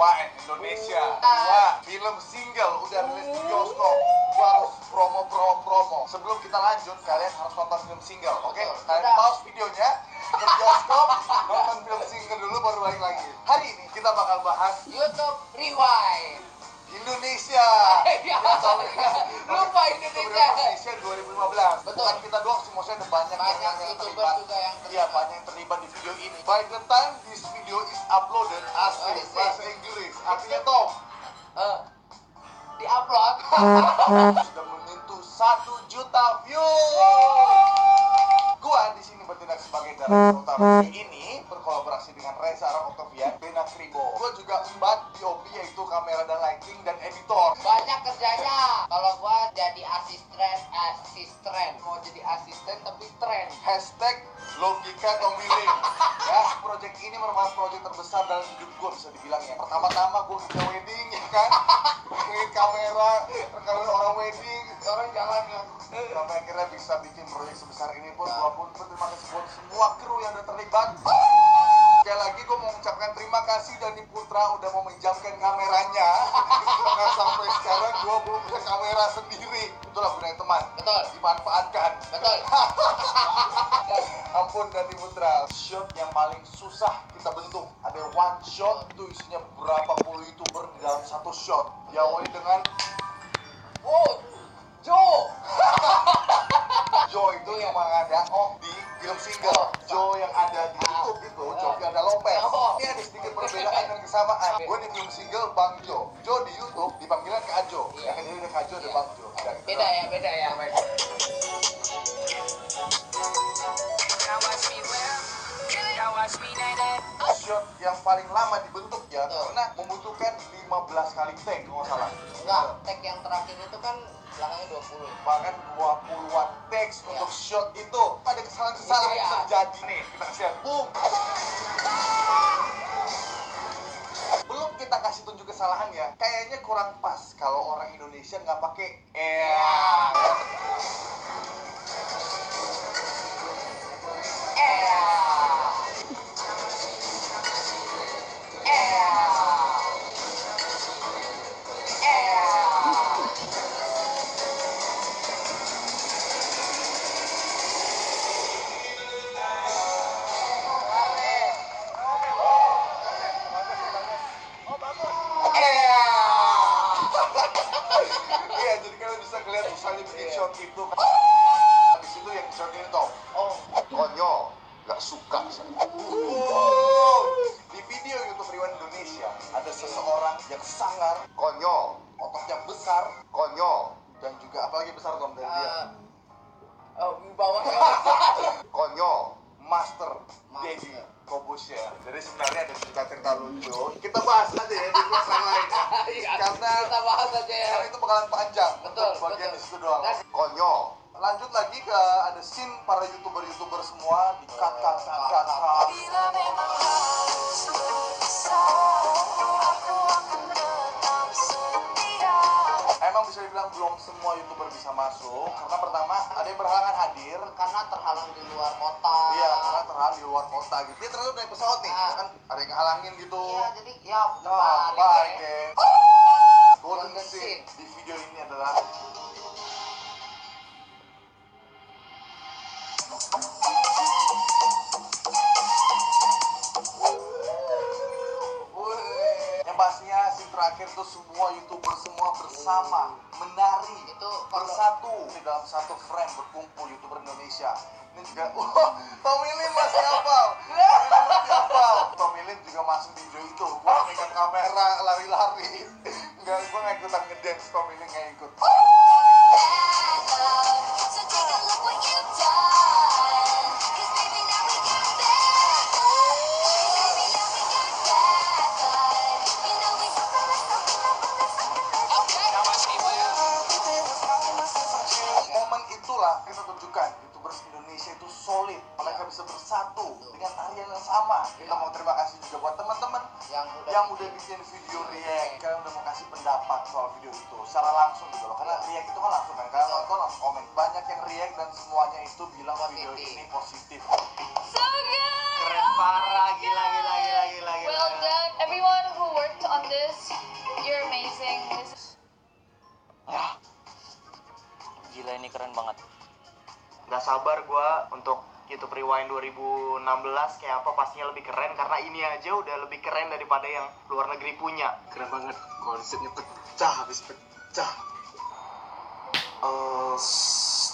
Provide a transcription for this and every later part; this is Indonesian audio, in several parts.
Rewind Indonesia. Dua, film single udah rilis di bioskop. Gua harus promo. Sebelum kita lanjut, kalian harus nonton film single, oke? Kalian pause videonya, ke bioskop, nonton film single dulu baru balik lagi. Hari ini kita bakal bahas YouTube Rewind Indonesia. Lupa Indonesia 2015. Betul. Bukan kita doang sih, maksudnya ada banyak yang YouTuber terlibat. juga yang Iya, banyak yang terlibat di video ini. By the time this video is uploaded, asli bahasa Inggris. Artinya Tom di-upload sudah menyentuh 1 juta view. Gua di sini bertindak sebagai director utama video ini, berkolaborasi dengan Reza Arab Octavian, Bena Kribo. Gua juga embat DOP, yaitu kamera dan lighting, dan editor. banyak kerjanya. Kalau gua jadi asisten mau jadi asisten tapi tren. Hashtag logika Tommy ya, project ini merupakan project terbesar dalam hidup gue, bisa dibilang ya. Pertama-tama gue kerja wedding, ya kan, pakai kamera, rekaman orang wedding, orang jalan ya. Sampai akhirnya bisa bikin proyek sebesar ini pun, gue pun berterima kasih buat semua kru yang udah terlibat. Sekali lagi gue mau mengucapkan terima kasih Dani Putra udah mau menjamkan kameranya. Karena sampai sekarang gue belum punya kamera sendiri. Itulah gunanya teman. Betul. Dimanfaatkan. Betul. Ampun Dani Putra. Shot yang paling susah kita bentuk. Ada one shot itu isinya berapa puluh YouTuber di dalam satu shot. Diawali dengan Joe Joe itu yang ada di film single. Joe yang ada di YouTube itu, Joe ada Lopez. Ini ada sedikit perbedaan dan kesamaan. Gue di film single Bang Joe. Joe di YouTube dipanggilnya Kak Jo. Yang ini ada Kak Jo, ada Bang Jo. beda ya. Shot yang paling lama dibentuk ya, karena membutuhkan 15 kali take kalau nggak salah. Enggak, tag yang terakhir itu kan belakangnya 20. Bahkan 20-an takes untuk shot itu. Ada kesalahan-kesalahan yang terjadi nih. Kita kasih lihat. Boom. Belum kita kasih tunjuk kesalahan ya. Kayaknya kurang pas kalau orang Indonesia nggak pakai Iya, jadi kalian bisa ngeliat misalnya bikin shot itu. Habis itu yang shot ini toh. Konyol, gak suka. Di video YouTube Rewind Indonesia ada seseorang yang sangar, konyol, otot yang besar, konyol, dan juga apalagi besar Tom dari dia. Bawah Konyol, Master Daddy Kobusher. Jadi sebenarnya ada cerita lucu. Kita bahas aja ya di kelas lain. Karena kita bahas aja ya. karena itu bakalan panjang. Betul, Untuk bagian betul. di situ doang. Konyol. Lanjut lagi ke ada scene para YouTuber semua di cut. Bila memang harus berpisah, aku akan tetap setia. Emang bisa dibilang belum semua YouTuber bisa masuk karena pertama ada yang berhalangan hadir. Karena terhalang di luar kota. Iya, karena terhalang di luar kota gitu. Dia terlalu naik pesawat nih, kan ada yang halangin gitu. Iya, jadi ya Balik deh. Golden Golden scene scene. di video ini adalah yang pastinya scene terakhir tuh semua YouTuber semua bersama menari Itu bersatu di dalam satu frame berkumpul YouTuber Indonesia. Ini juga Tommy Lim masih hafal. Tommy Lim juga masuk di video itu. Gua megang kamera lari-lari. Enggak, gua nggak ikutan ngedance, Tommy Lim nggak ikut. So take a look what you've done. 'Cause baby now we got bad blood. 'Cause baby now we got bad blood. You know we something like Momen itulah kita tunjukkan YouTubers Indonesia itu solid. Mereka bisa bersatu dengan tarian yang sama. Kita mau terima kasih juga buat teman-teman yang udah bikin video react. Kalian udah mau kasih pendapat soal video itu secara langsung gitu loh. Karena react itu kan langsung kan. Kalian nonton langsung komen. Banyak yang react dan semuanya itu bilang video ini positif. so good. Keren parah, gila. Well done, everyone who worked on this. You're amazing. This is Ya, gila ini keren banget. Gak sabar gue untuk YouTube Rewind 2016 kayak apa, pastinya lebih keren karena ini aja udah lebih keren daripada yang luar negeri punya. Keren banget, konsepnya pecah habis pecah.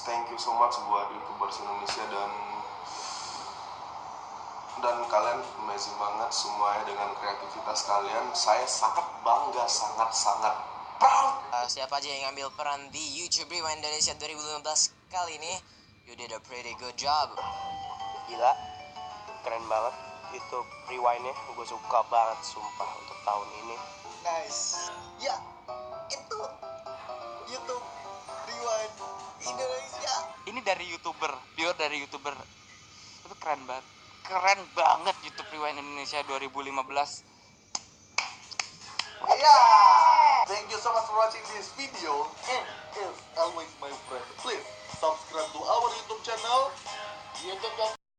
Thank you so much buat YouTubers Indonesia dan kalian amazing banget semuanya dengan kreativitas kalian. Saya sangat bangga, sangat proud. Siapa aja yang ngambil peran di YouTube Rewind Indonesia 2015 kali ini, you did a pretty good job. Gila, keren banget. YouTube Rewind-nya gue suka banget sumpah untuk tahun ini. Nice. Ya, itu YouTube Rewind Indonesia. Ini dari YouTuber, pure dari YouTuber. Itu keren banget. Keren banget YouTube Rewind Indonesia 2015. Yeah. Thank you so much for watching this video. And as always, my friend, please subscribe to our YouTube channel. YouTube.com